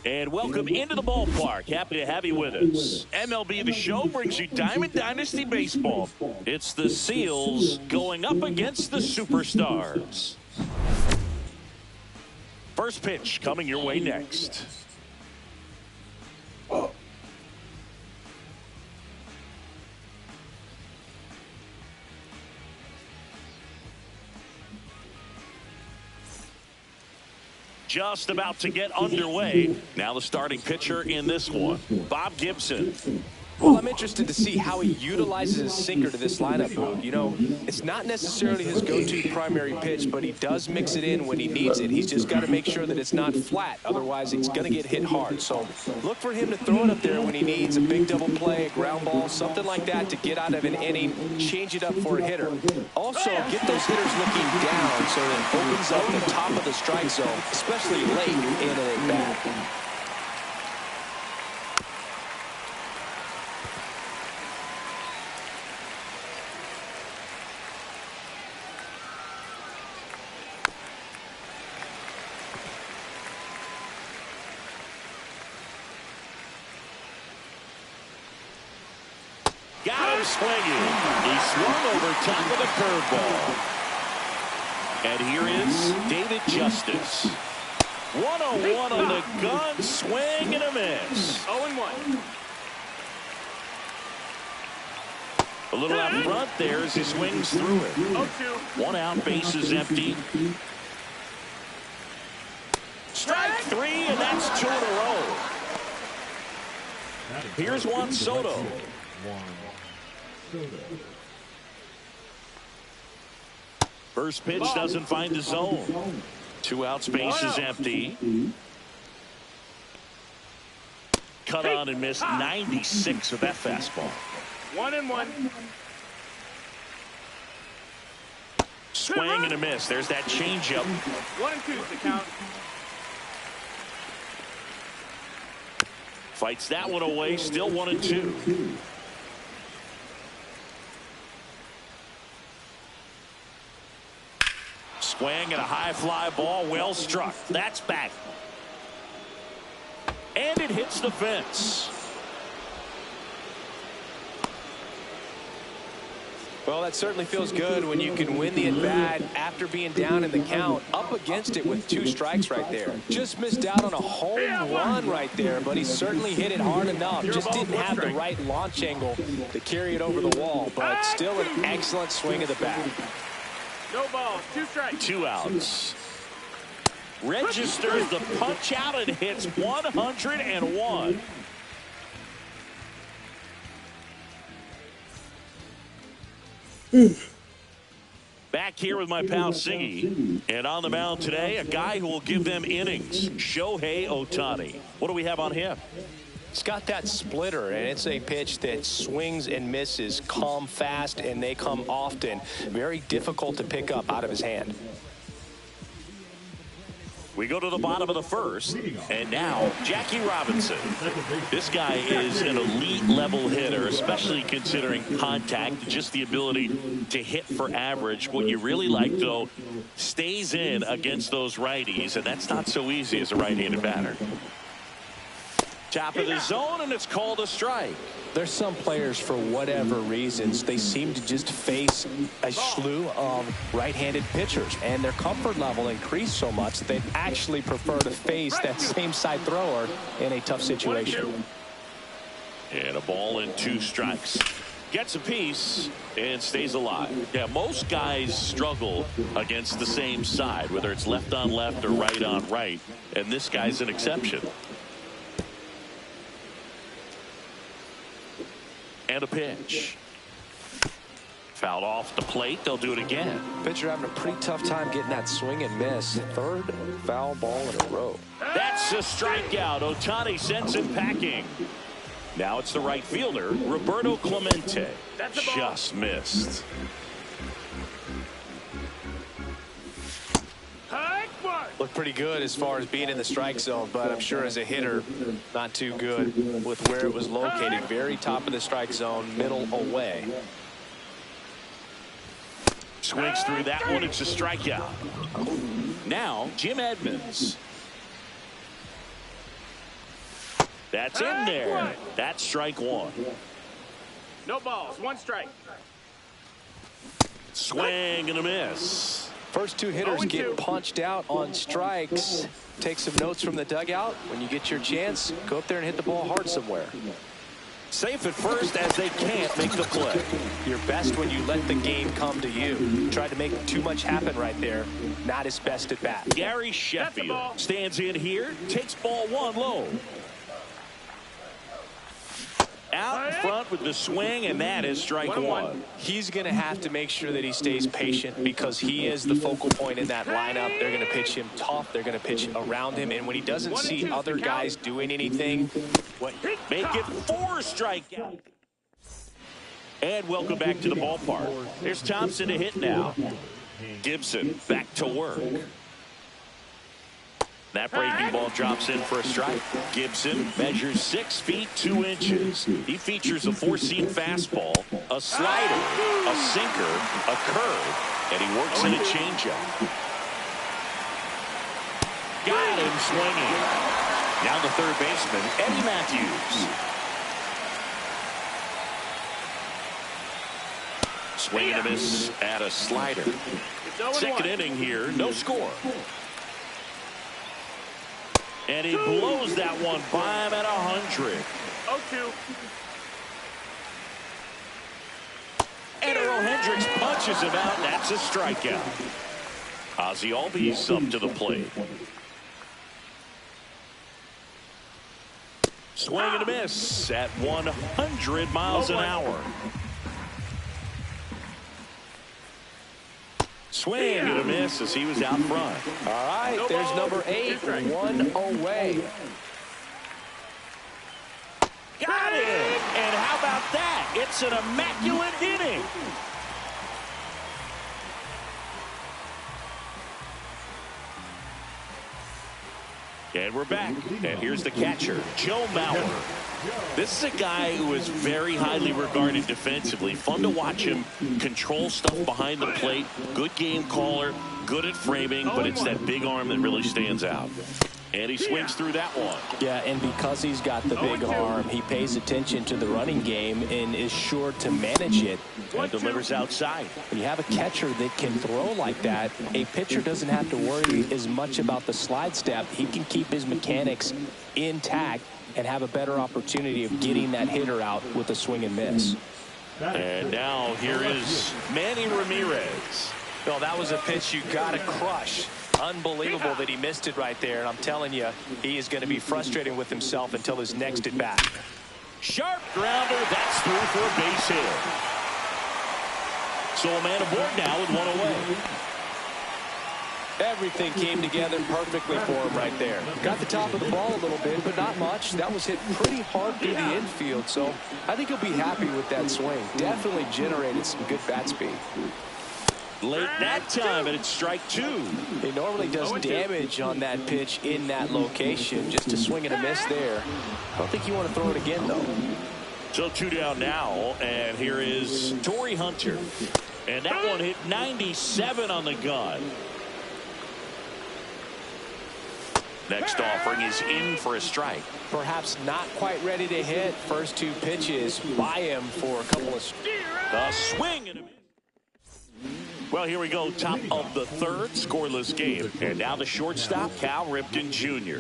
And welcome into the ballpark. Happy to have you with us. MLB The Show brings you Diamond Dynasty Baseball. It's the Seals going up against the Superstars. First pitch coming your way next. Just about to get underway. Now the starting pitcher in this one, Bob Gibson. Well, I'm interested to see how he utilizes his sinker to this lineup move. You know, it's not necessarily his go-to primary pitch, but he does mix it in when he needs it. He's just got to make sure that it's not flat. Otherwise, it's going to get hit hard. So look for him to throw it up there when he needs a big double play, a ground ball, something like that to get out of an inning, change it up for a hitter. Also, get those hitters looking down so that it opens up the top of the strike zone, especially late in an at-bat. Got him swinging. He swung over top of the curveball. And here is David Justice. 1-0-1 on the gun, swing and a miss. 0-1. A little out front there as he swings through it. 0-2. 1 out, bases empty. Strike 3, and that's 2 in a row. Here's Juan Soto. First pitch doesn't find the zone. 2 outs, bases empty. Cut on and missed 96 with that fastball. 1-1. Swing and a miss. There's that changeup. 1-2 is the count. Fights that one away. Still 1-2. Swing and a high fly ball, well struck. That's back. And it hits the fence. Well, that certainly feels good when you can win the at-bat after being down in the count, up against it with 2 strikes right there. Just missed out on a home run right there, but he certainly hit it hard enough. Just didn't have the right launch angle to carry it over the wall, but still an excellent swing of the bat. No balls, 2 strikes. 2 outs. Registers the punch out and hits 101. Back here with my pal Siggy. And on the mound today, a guy who will give them innings, Shohei Ohtani. What do we have on him? It's got that splitter, and it's a pitch that swings and misses, come fast, and they come often. Very difficult to pick up out of his hand. We go to the bottom of the first, and now Jackie Robinson. This guy is an elite level hitter, especially considering contact, just the ability to hit for average. What you really like, though, stays in against those righties, and that's not so easy as a right-handed batter. Top of the zone, and it's called a strike. There's some players, for whatever reasons, they seem to just face a slew of right-handed pitchers, and their comfort level increased so much that they actually prefer to face that same side thrower in a tough situation. And a ball and 2 strikes. Gets a piece and stays alive. Yeah, most guys struggle against the same side, whether it's left on left or right on right, and this guy's an exception. And a pitch. Fouled off the plate. They'll do it again. Pitcher having a pretty tough time getting that swing and miss. 3rd foul ball in a row. That's a strikeout. Ohtani sends him packing. Now it's the right fielder, Roberto Clemente. Just missed. Looked pretty good as far as being in the strike zone, but I'm sure as a hitter, not too good with where it was located. Very top of the strike zone, middle away. Swings through that one. It's a strikeout. Now, Jim Edmonds. That's in there. That's strike one. No balls, one strike. Swing and a miss. First two hitters get punched out on strikes. Take some notes from the dugout. When you get your chance, go up there and hit the ball hard somewhere. Safe at first as they can't make the play. You're best when you let the game come to you. Tried to make too much happen right there. Not his best at bat. Gary Sheffield stands in here, takes ball one low. Out in front with the swing, and that is strike one. He's going to have to make sure that he stays patient because he is the focal point in that lineup. They're going to pitch him tough. They're going to pitch around him. And when he doesn't see other guys doing anything, make it 4 strikeouts. And welcome back to the ballpark. There's Thompson to hit now. Gibson back to work. That breaking ball drops in for a strike. Gibson measures 6 feet 2 inches. He features a 4-seam fastball, a slider, a sinker, a curve, and he works in a changeup. Got him swinging. Now the third baseman, Eddie Matthews. Swing and a miss at a slider. Second inning here, no score. And he blows that one by him at 100. 0-2. And Earl Hendricks punches him out. That's a strikeout. Ozzie Albies up to the plate. Swing and a miss at 100 miles an hour. Swing and a miss as he was out front. All right, there's number 8, 1 away. Got it! And how about that? It's an immaculate inning. And we're back. And here's the catcher, Joe Mauer. This is a guy who is very highly regarded defensively. Fun to watch him control stuff behind the plate. Good game caller, good at framing, but it's that big arm that really stands out. And he swings through that one. Yeah, and because he's got the big arm, he pays attention to the running game and is sure to manage it. And delivers outside. When you have a catcher that can throw like that, a pitcher doesn't have to worry as much about the slide step. He can keep his mechanics intact and have a better opportunity of getting that hitter out with a swing and miss. And now here is Manny Ramirez. Well, that was a pitch you got to crush. Unbelievable that he missed it right there. And I'm telling you, he is going to be frustrated with himself until his next at bat. Sharp grounder. That's through for a base hit. So a man aboard now with 1 away. Everything came together perfectly for him right there. Got the top of the ball a little bit, but not much. That was hit pretty hard through the infield, so I think he'll be happy with that swing. Definitely generated some good bat speed. Late that time, and it's strike 2. He normally does damage on that pitch in that location. Just a swing and a miss there. I don't think you want to throw it again, though. So 2 down now, and here is Torrey Hunter. And that one hit 97 on the gun. Next offering is in for a strike. Perhaps not quite ready to hit. First 2 pitches by him for a couple of... The swing and a miss. Well, here we go. Top of the third, scoreless game. And now the shortstop, Cal Ripken Jr.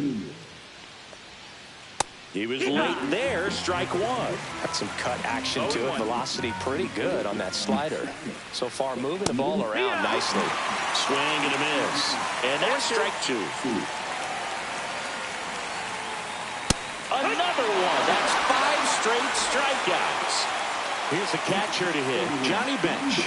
He was late there, strike 1. Got some cut action to it. Velocity pretty good on that slider. So far, moving the ball around nicely. Swing and a miss. And that's strike 2. Another one. That's 5 straight strikeouts. Here's the catcher to hit, Johnny Bench.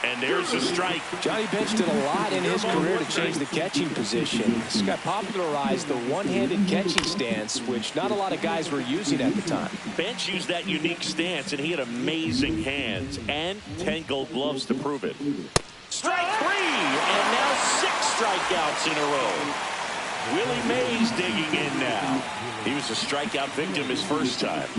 And there's a strike. Johnny Bench did a lot in his career to change the catching position. He's got popularized the one-handed catching stance, which not a lot of guys were using at the time. Bench used that unique stance, and he had amazing hands and 10 gold gloves to prove it. Strike 3, and now 6 strikeouts in a row. Willie Mays digging in now. He was a strikeout victim his first time.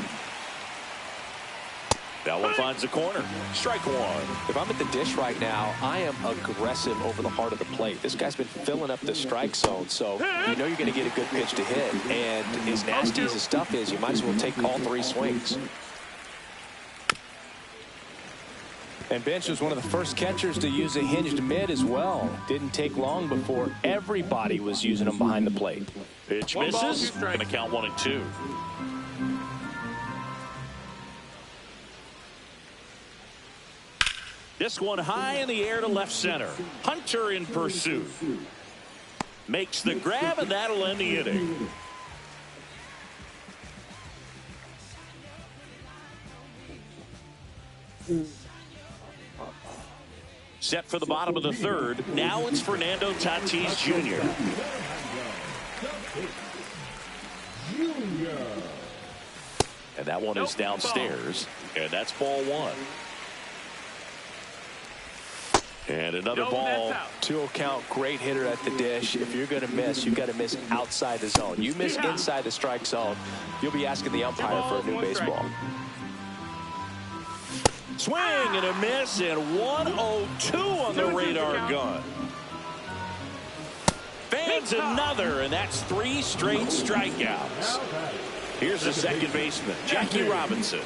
That one finds the corner. Strike one. If I'm at the dish right now, I am aggressive over the heart of the plate. This guy's been filling up the strike zone, so you know you're going to get a good pitch to hit. And as nasty as his stuff is, you might as well take all three swings. And Bench was one of the first catchers to use a hinged mid as well. Didn't take long before everybody was using them behind the plate. Pitch misses. Going to count 1-2. This one high in the air to left center. Hunter in pursuit. Makes the grab, and that'll end the inning. Set for the bottom of the third. Now it's Fernando Tatis Jr. And that one is downstairs. And that's ball one. And another ball. 2-0 count, great hitter at the dish. If you're going to miss, you've got to miss outside the zone. You miss inside the strike zone, you'll be asking the umpire for a new baseball. Swing and a miss, and 1-0-2 on the radar gun. Fans another, and that's 3 straight strikeouts. Here's the second baseman, Jackie Robinson.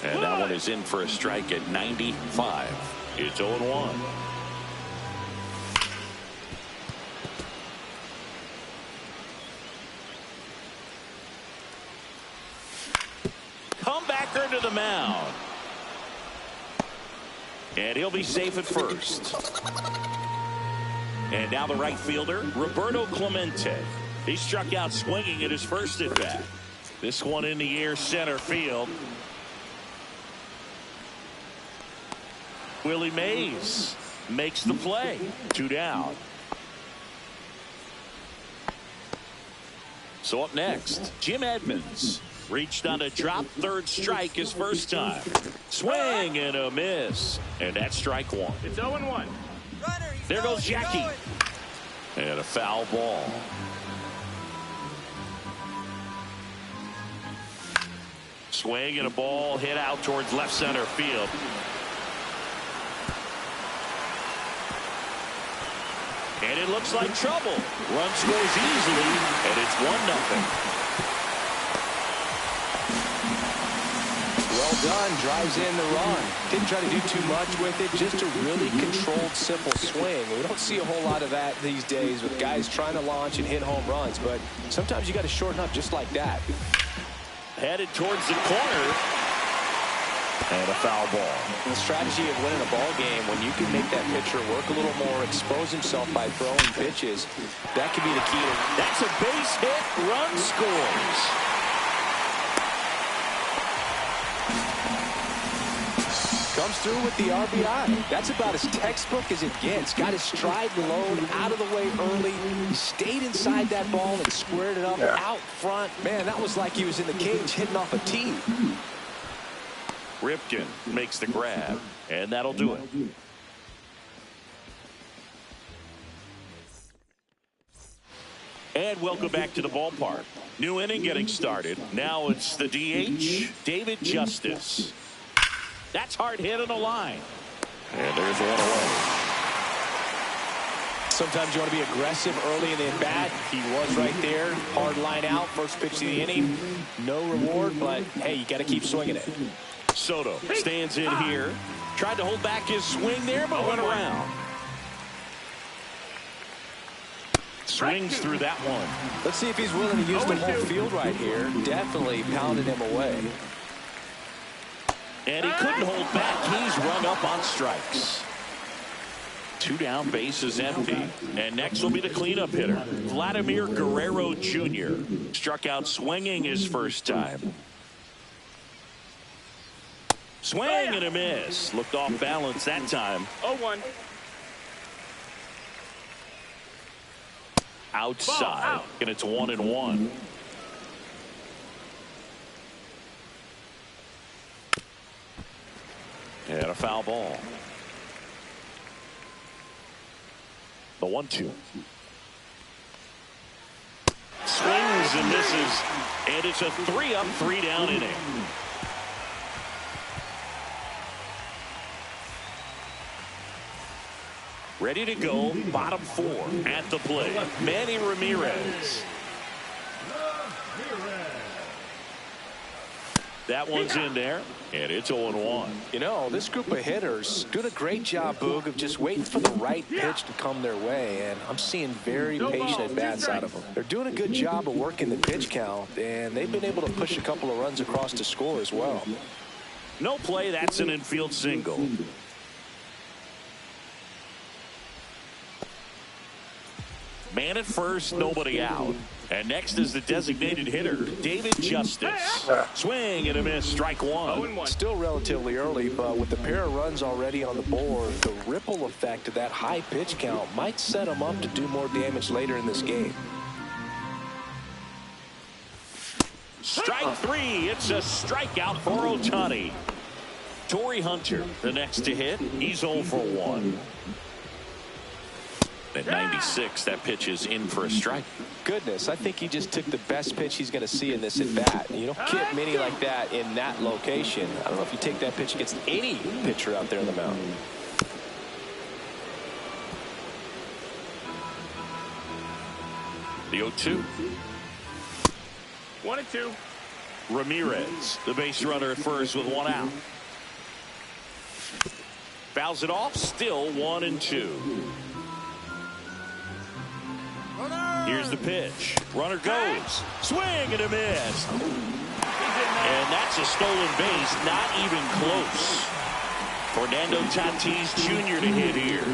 And that one is in for a strike at 95. It's 0-1. Comebacker to the mound. And he'll be safe at first. And now the right fielder, Roberto Clemente. He struck out swinging at his first at bat. This one in the air center field. Willie Mays makes the play. 2 down. So up next, Jim Edmonds. Reached on a drop, third strike his first time. Swing and a miss. And that's strike one. It's 0-1. There goes Jackie. And a foul ball. Swing and a ball hit out towards left center field. And it looks like trouble. Run scores easily, and it's 1-0. Well done, drives in the run. Didn't try to do too much with it, just a really controlled, simple swing. We don't see a whole lot of that these days with guys trying to launch and hit home runs, but sometimes you got to shorten up just like that. Headed towards the corner. And a foul ball. The strategy of winning a ball game, when you can make that pitcher work a little more, expose himself by throwing pitches, that could be the key. That's a base hit. Run scores. Comes through with the RBI. That's about as textbook as it gets. Got his stride low, out of the way early. Stayed inside that ball and squared it up out front. Man, that was like he was in the cage hitting off a tee. Ripken makes the grab, and that'll do it. And welcome back to the ballpark. New inning getting started. Now it's the DH, David Justice. That's hard hit on the line. And there's one away. Sometimes you want to be aggressive early in the at-bat. He was right there. Hard line out. First pitch of the inning. No reward, but, hey, you got to keep swinging it. Soto stands in here. Tried to hold back his swing there, but went around. Swings through that one. Let's see if he's willing to use the whole field right here. Definitely pounded him away. And he couldn't hold back. He's rung up on strikes. 2 down, bases empty. And next will be the cleanup hitter, Vladimir Guerrero Jr. Struck out swinging his first time. Swing and a miss. Looked off balance that time. 0-1. Outside. And it's 1-1. And a foul ball. The 1-2. Swings and misses. And it's a 3-up, 3-down inning. Ready to go, bottom 4 at the plate. Manny Ramirez. That one's in there, and it's 0-1. You know, this group of hitters doing a great job, Boog, of just waiting for the right pitch to come their way, and I'm seeing very patient at-bats out of them. They're doing a good job of working the pitch count, and they've been able to push a couple of runs across to score as well. No play, that's an infield single. Man at first, nobody out. And next is the designated hitter, David Justice. Swing and a miss, strike one. Still relatively early, but with the pair of runs already on the board, the ripple effect of that high pitch count might set him up to do more damage later in this game. Strike 3, it's a strikeout for Ohtani. Torrey Hunter, the next to hit, he's 0 for 1. At 96, that pitch is in for a strike. Goodness, I think he just took the best pitch he's going to see in this at-bat. You don't get many like that in that location. I don't know if you take that pitch against any pitcher out there in the mound. The 0-2. 1-2. Ramirez, the base runner at first with 1 out. Fouls it off, still 1-2. Here's the pitch. Runner goes. Swing and a miss. And that's a stolen base, not even close. Fernando Tatis Jr. to hit here.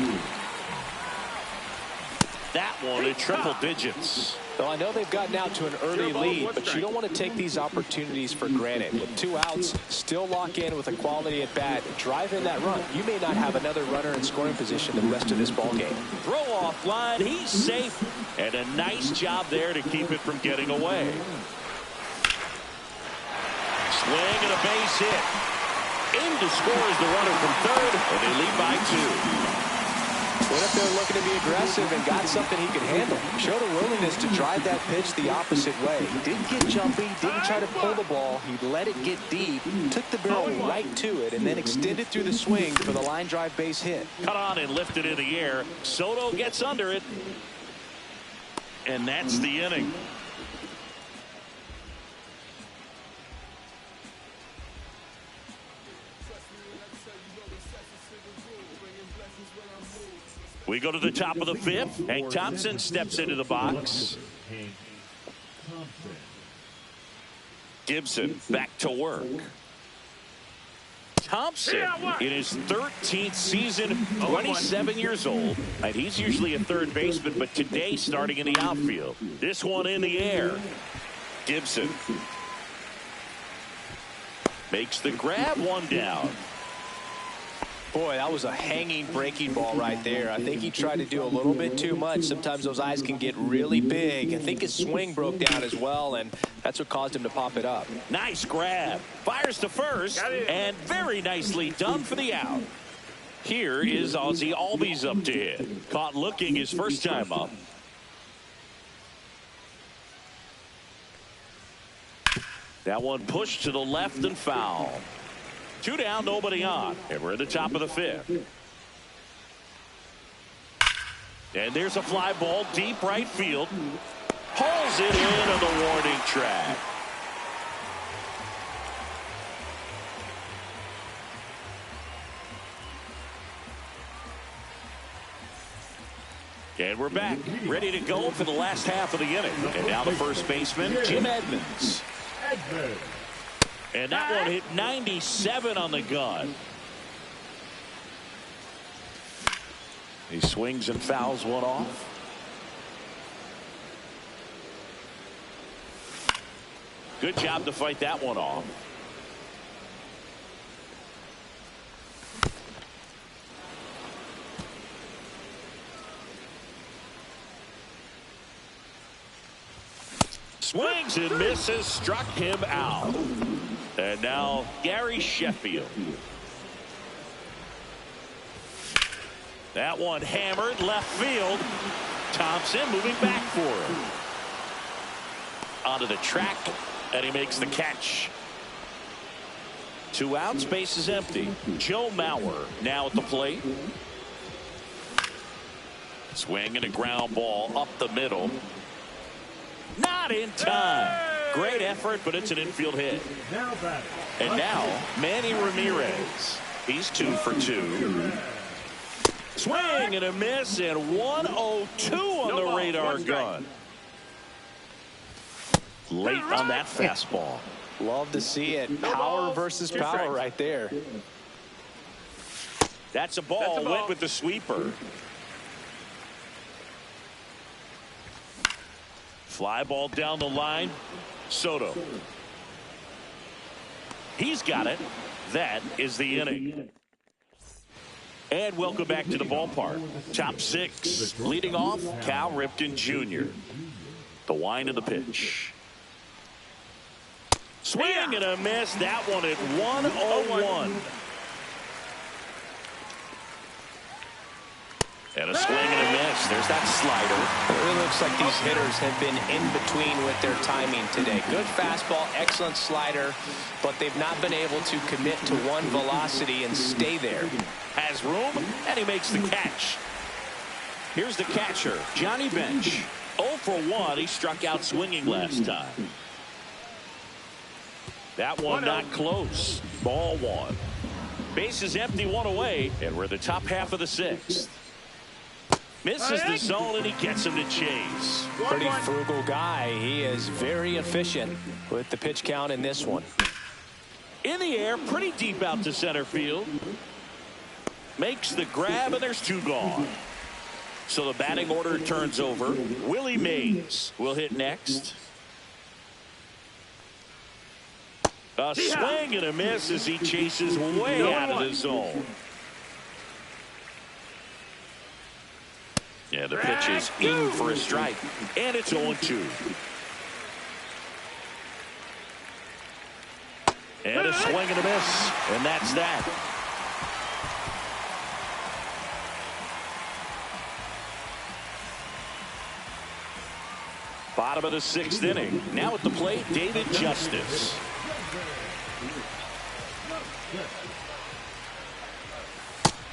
That one at triple digits. Well, I know they've gotten out to an early lead, but you don't want to take these opportunities for granted. With 2 outs, still lock in with a quality at bat, drive in that run. You may not have another runner in scoring position the rest of this ball game. Throw off line, he's safe, and a nice job there to keep it from getting away. Swing and a base hit. In to score is the runner from third, and they lead by 2. Went up there looking to be aggressive and got something he could handle. Showed a willingness to drive that pitch the opposite way. He didn't get jumpy, didn't try to pull the ball. He let it get deep, took the barrel right to it, and then extended through the swing for the line drive base hit. Cut on and lifted in the air. Soto gets under it. And that's the inning. We go to the top of the 5th. Hank Thompson steps into the box. Gibson back to work. Thompson in his 13th season, 27 years old, and he's usually a third baseman, but today starting in the outfield. This one in the air. Gibson makes the grab, 1 down. Boy, that was a hanging breaking ball right there. I think he tried to do a little bit too much. Sometimes those eyes can get really big. I think his swing broke down as well, and that's what caused him to pop it up. Nice grab. Fires to first, and very nicely done for the out. Here is Ozzie Albies up to hit. Caught looking his first time up. That one pushed to the left and foul. 2 down, nobody on, and we're at the top of the 5th. And there's a fly ball deep right field. Pulls it in on the warning track. And we're back, ready to go for the last half of the inning. And now the first baseman, Jim Edmonds. And that one hit 97 on the gun. He swings and fouls one off. Good job to fight that one off. Swings and misses, struck him out. And now Gary Sheffield. That one hammered left field. Thompson moving back for him. Onto the track, and he makes the catch. 2 outs, base is empty. Joe Mauer now at the plate. Swing and a ground ball up the middle. Not in time. Great effort, but it's an infield hit. And now, Manny Ramirez. He's 2 for 2. Swing and a miss, and 102 on the radar gun. Late on that fastball. Love to see it. Power versus power right there. That's a ball. Went with the sweeper. Fly ball down the line. Soto. He's got it. That is the inning. And welcome back to the ballpark. Top 6. Leading off, Cal Ripken Jr. The wind of the pitch. Swing and a miss. That one at 101. And a swing and a miss. There's that slider. It really looks like these hitters have been in between with their timing today. Good fastball, excellent slider, but they've not been able to commit to one velocity and stay there. Has room, and he makes the catch. Here's the catcher, Johnny Bench. 0 for 1. He struck out swinging last time. That one not close. Ball 1. Base is empty, 1 away, and we're the top half of the 6th. Misses the zone, and he gets him to chase. Pretty frugal guy. He is very efficient with the pitch count in this one. In the air, pretty deep out to center field. Makes the grab, and there's 2 gone. So the batting order turns over. Willie Mays will hit next. A swing and a miss as he chases way out of the zone. Yeah, the pitch is in for a strike, and it's 0-2. And a swing and a miss, and that's that. Bottom of the 6th inning. Now at the plate, David Justice.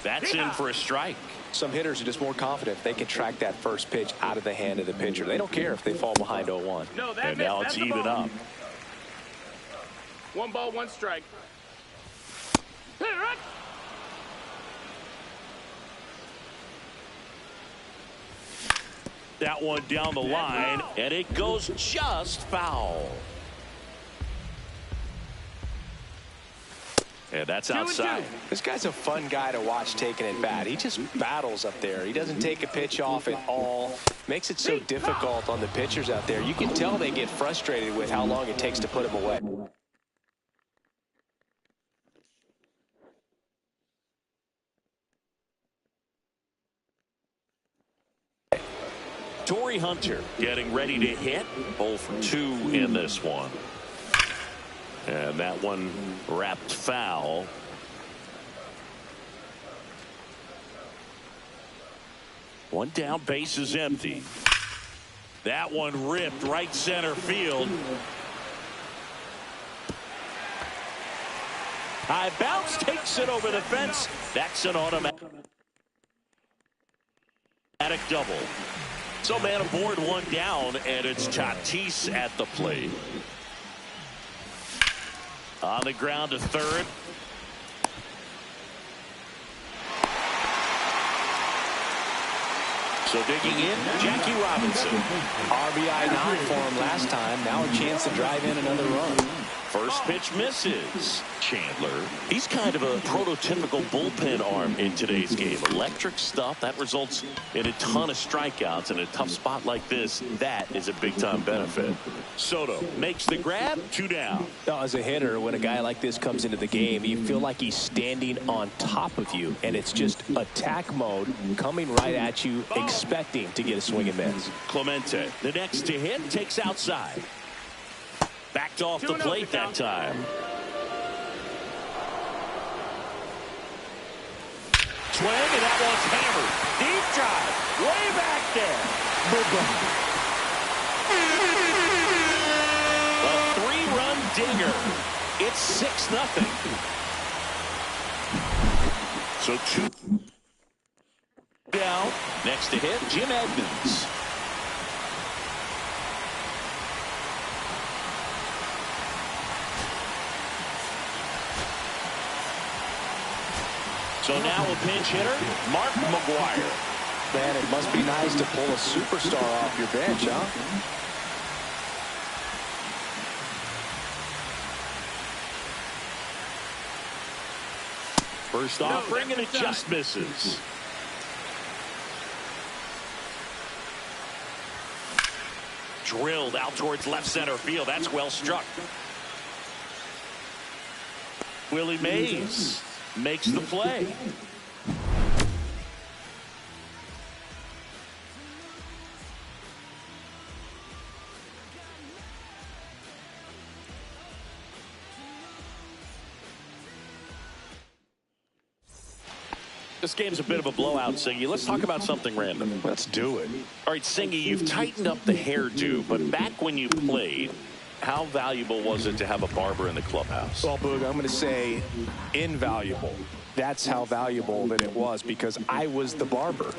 That's in for a strike. Some hitters are just more confident if they can track that first pitch out of the hand of the pitcher. They don't care if they fall behind 0-1. And now it's even up. 1 ball, 1 strike. That one down the line, and it goes just foul. And that's outside. This guy's a fun guy to watch taking at bat. He just battles up there. He doesn't take a pitch off at all. Makes it so difficult on the pitchers out there. You can tell they get frustrated with how long it takes to put him away. Torrey Hunter getting ready to hit. 0 for 2 in this one. And that one wrapped foul. One down, base is empty. That one ripped right center field. High bounce, takes it over the fence. That's an automatic double. So man aboard, 1 down, and it's Tatis at the plate. On the ground to third. So digging in, Jackie Robinson. RBI not for him last time. Now a chance to drive in another run. First pitch misses. Chandler. He's kind of a prototypical bullpen arm in today's game. Electric stuff that results in a ton of strikeouts in a tough spot like this. That is a big-time benefit. Soto makes the grab, 2 down. Now, as a hitter, when a guy like this comes into the game, you feel like he's standing on top of you, and it's just attack mode coming right at you, expecting to get a swing and miss. Clemente, the next to hit, takes outside. Backed off the plate that time. Swing, and that one's hammered. Deep drive, way back there. A 3-run dinger. It's 6-0. So 2 down. Next to hit, Jim Edmonds. So now a pinch hitter, Mark McGwire. Man, it must be nice to pull a superstar off your bench, huh? First offering, and it just misses. Drilled out towards left center field. That's well struck. Willie Mays makes the play. This game's a bit of a blowout, Singy. Let's talk about something random. Let's do it. All right, Singy, you've tightened up the hairdo, but back when you played, how valuable was it to have a barber in the clubhouse? Well, Boog, I'm going to say invaluable. That's how valuable that it was, because I was the barber.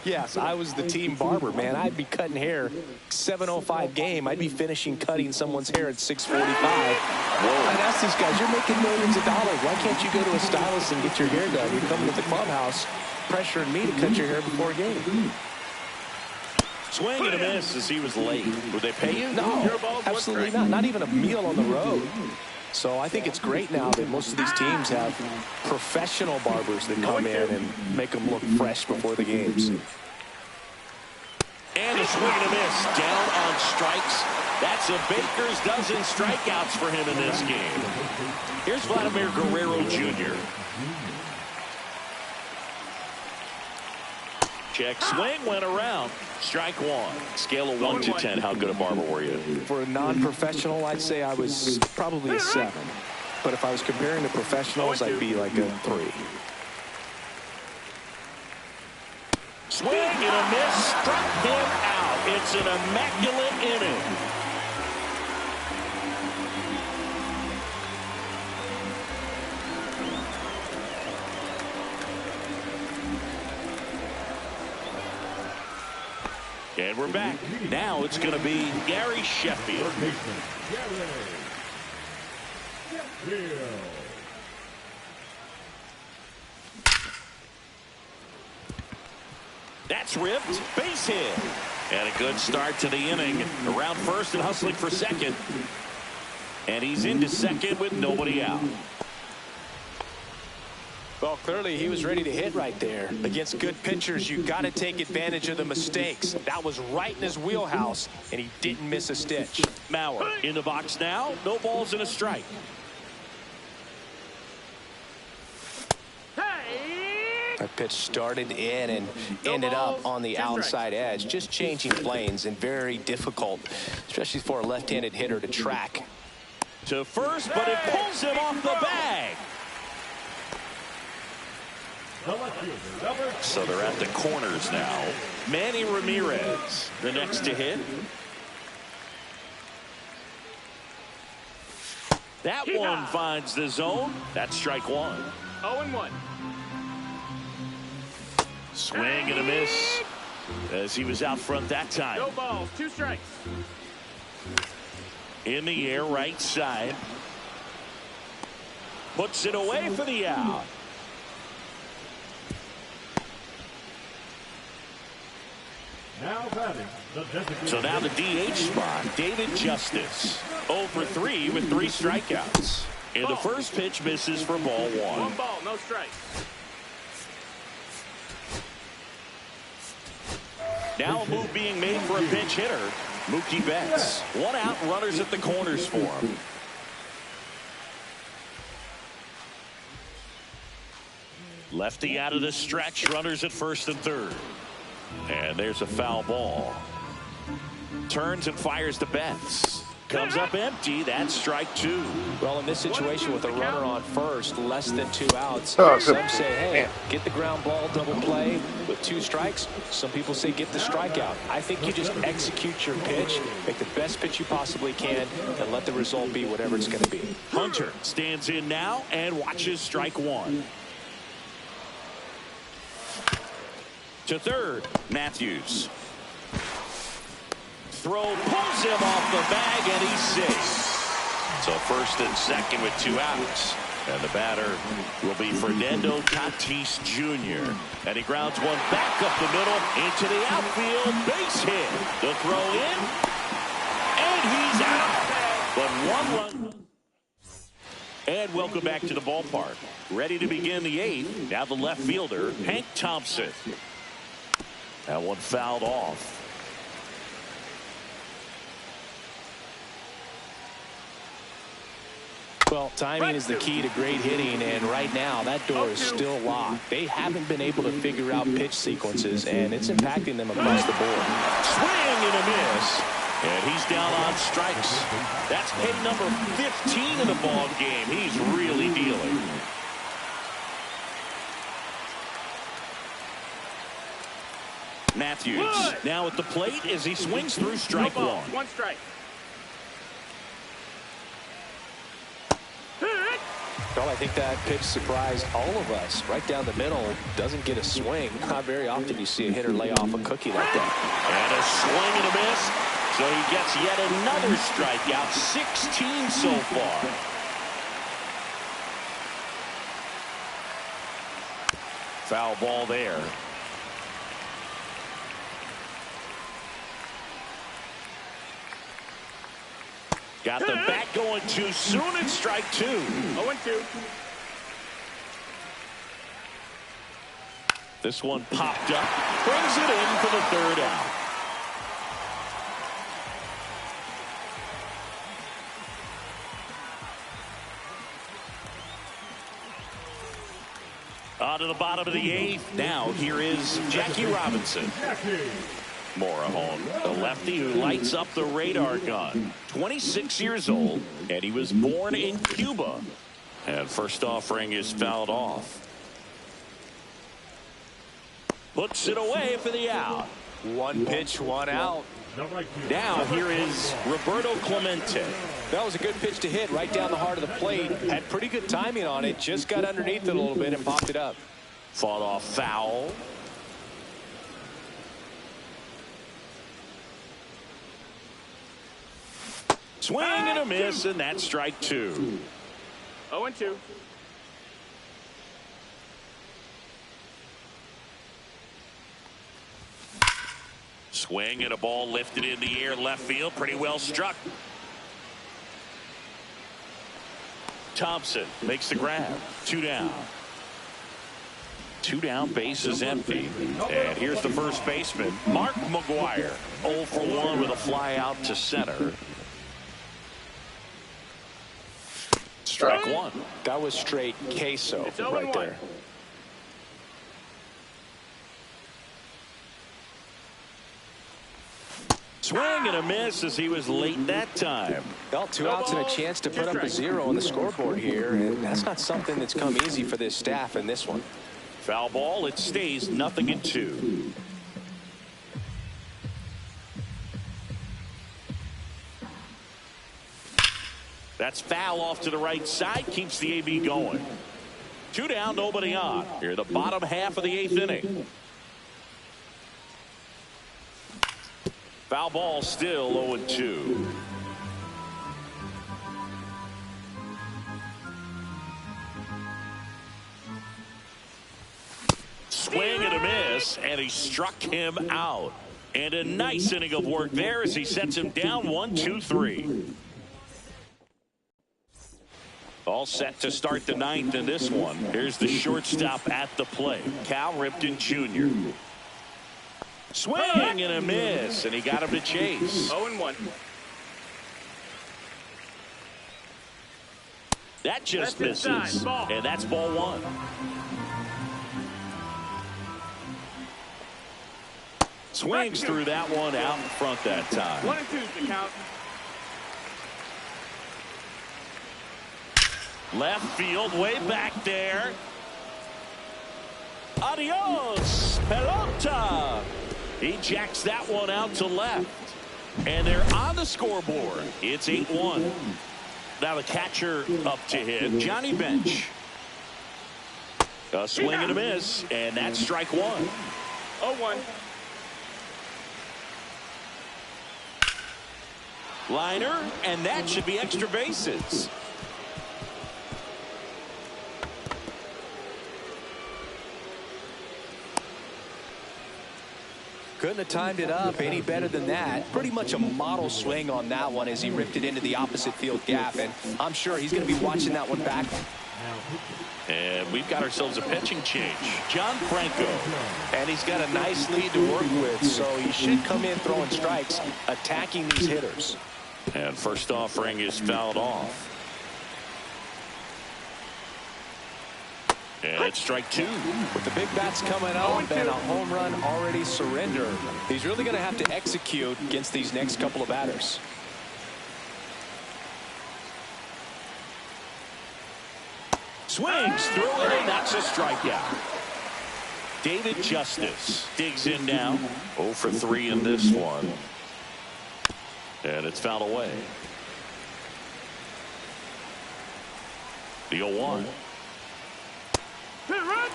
Yes, I was the team barber, man. I'd be cutting hair 7:05 game. I'd be finishing cutting someone's hair at 6:45. I'd ask these guys, you're making millions of dollars. Why can't you go to a stylist and get your hair done? You're coming to the clubhouse pressuring me to cut your hair before a game. Swing and a miss as he was late. Would they pay you? No, absolutely not. Not even a meal on the road. So I think it's great now that most of these teams have professional barbers that come in and make them look fresh before the games. And a swing and a miss. Down on strikes. That's a baker's dozen strikeouts for him in this game. Here's Vladimir Guerrero Jr. Check swing, went around. Strike one. Scale of 1 to 10. How good a barber were you? For a non-professional, I'd say I was probably a 7. But if I was comparing to professionals, I'd be like a 3. Swing and a miss. Struck him out. It's an immaculate inning. And we're back. Now it's going to be Gary Sheffield. That's ripped. Base hit. And a good start to the inning. Around first and hustling for second. And he's into second with nobody out. Well, clearly he was ready to hit right there. Against good pitchers, you got to take advantage of the mistakes. That was right in his wheelhouse, and he didn't miss a stitch. Mauer in the box now. No balls and a strike. That pitch started in and ended up on the outside edge, just changing planes, and very difficult, especially for a left-handed hitter to track. To first, but it pulls him off the bag. So they're at the corners now. Manny Ramirez, the next to hit. That one finds the zone. That's strike one. 0-1. Swing and a miss as he was out front that time. No balls, 2 strikes. In the air, right side. Puts it away for the out. So now the DH spot, David Justice. 0 for 3 with 3 strikeouts. And the first pitch misses for ball 1. 1 ball, no strikes. Now a move being made for a pinch hitter, Mookie Betts. 1 out, runners at the corners for him. Lefty out of the stretch, runners at first and third. And there's a foul ball. Turns and fires to Betts. Comes up empty. That's strike 2. Well, in this situation with a runner on first, less than 2 outs, Oh, some good. say, hey, get the ground ball, double play with 2 strikes. Some people say get the strikeout. I think you just execute your pitch, make the best pitch you possibly can, and let the result be whatever it's going to be. Hunter stands in now and watches strike 1. To third, Matthews. Throw pulls him off the bag, and he's safe. So first and second with 2 outs. And the batter will be Fernando Tatis Jr. And he grounds one back up the middle into the outfield. Base hit. The throw in. And he's out. But 1 run. And welcome back to the ballpark. Ready to begin the 8th. Now the left fielder, Hank Thompson. That one fouled off. Well, timing is the key to great hitting, and right now that door is still locked. They haven't been able to figure out pitch sequences, and it's impacting them across the board. Swing and a miss, and he's down on strikes. That's hit number 15 in the ball game. He's really dealing. Matthews now at the plate as he swings through strike 1. 1 strike. Well, I think that pitch surprised all of us. Right down the middle, doesn't get a swing. Not very often you see a hitter lay off a cookie like that. And a swing and a miss. So he gets yet another strikeout. 16 so far. Foul ball there. Got the bat going too soon and strike 2. 0-2. This one popped up. Brings it in for the 3rd out. On to the bottom of the 8th. Now here is Jackie Robinson. Morejon, the lefty who lights up the radar gun. 26 years old, and he was born in Cuba. And first offering is fouled off. Puts it away for the out. 1 pitch, 1 out. Now here is Roberto Clemente. That was a good pitch to hit right down the heart of the plate. Had pretty good timing on it. Just got underneath it a little bit and popped it up. Fought off foul. Swing and a miss, and that's strike 2. 0-2. Swing and a ball lifted in the air left field. Pretty well struck. Thompson makes the grab. 2 down. 2 down, base is empty. And here's the first baseman, Mark McGwire. 0 for 1 with a fly out to center. Strike 1. That was straight queso right there. Swing and a miss as he was late that time. Well, 2 outs and a chance to put up a 0 on the scoreboard here, and that's not something that's come easy for this staff in this one. Foul ball. It stays 0-2. That's foul off to the right side. Keeps the AB going. 2 down, nobody on. Here, the bottom half of the 8th inning. Foul ball still 0-2. Swing and a miss, and he struck him out. And a nice inning of work there as he sets him down 1-2-3. All set to start the 9th in this one. Here's the shortstop at the plate, Cal Ripken Jr. Swing and a miss, and he got him to chase. 0-1. That just misses, and that's ball 1. Swings through that one out in front that time. 1-2 the count. Left field, way back there. Adios, pelota. He jacks that one out to left. And they're on the scoreboard. It's 8-1. Now the catcher up to hit, Johnny Bench. A swing and a miss, and that's strike 1. 0-1. Liner, and that should be extra bases. Couldn't have timed it up any better than that. Pretty much a model swing on that one as he ripped it into the opposite field gap, and I'm sure he's going to be watching that one back. And we've got ourselves a pitching change. John Franco. And he's got a nice lead to work with, so he should come in throwing strikes, attacking these hitters. And first offering is fouled off. And it's strike two. With the big bats coming up and a home run already surrendered, he's really going to have to execute against these next couple of batters. Swings through it, and that's a strikeout. David Justice digs in now. 0 for 3 in this one. And it's fouled away. The 0-1. Hit run.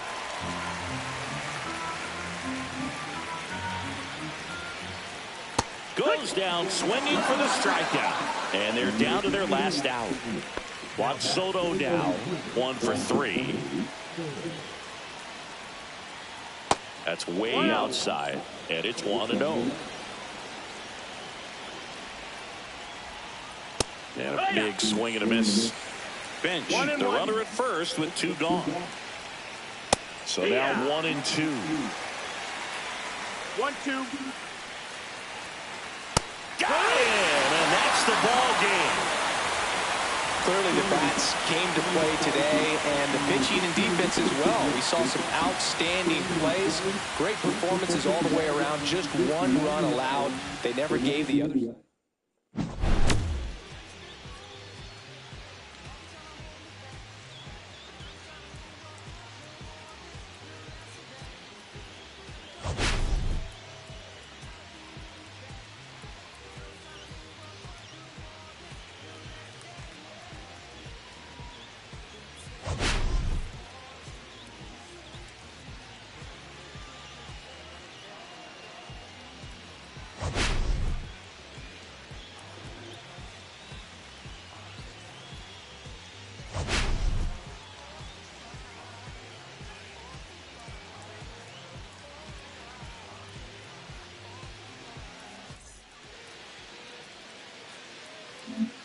Goes down swinging for the strikeout. And they're down to their last out. Juan Soto now 1 for 3. That's way outside. And it's 1-0. And a big swing and a miss. Bench the runner at first with 2 gone. So now 1-2. 1-2. Got him, and that's the ball game. Clearly the bats came to play today, and the pitching and defense as well. We saw some outstanding plays, great performances all the way around. Just 1 run allowed. They never gave the other side. Mm-hmm.